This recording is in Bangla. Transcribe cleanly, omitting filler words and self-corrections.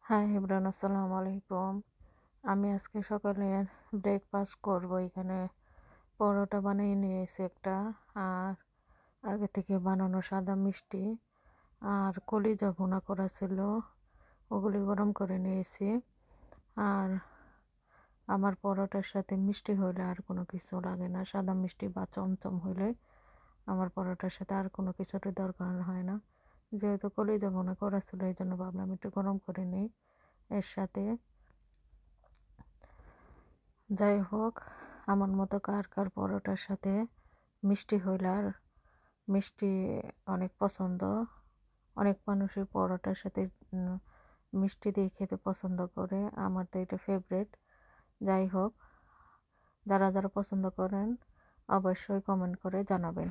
হাই ইমরান, আসসালামু আলাইকুম। আমি আজকে সকালে ব্রেকফাস্ট করব। এখানে পরোটা বানিয়ে নিয়েছি একটা, আর আগে থেকে বানানো সাদা মিষ্টি আর কলিজা ভুনা করা ছিল, ওগুলি গরম করে নিয়েছি। আর আমার পরোটার সাথে মিষ্টি হইলে আর কোনো কিছু লাগে না, সাদা মিষ্টি বা চমচম হইলে আমার পরোটার সাথে আর কোনো কিছুর দরকার হয় না। যেহেতু কলিজা ভুনা করা ছিল, এই জন্য ভাবলাম একটু গরম করে নিই এর সাথে। যাই হোক, আমার মতো কার কার পরোটার সাথে মিষ্টি হইলে আর মিষ্টি অনেক পছন্দ। অনেক মানুষই পরোটার সাথে মিষ্টি দিয়ে খেতে পছন্দ করে, আমার তো এটা ফেভারিট। যাই হোক, যারা যারা পছন্দ করেন অবশ্যই কমেন্ট করে জানাবেন।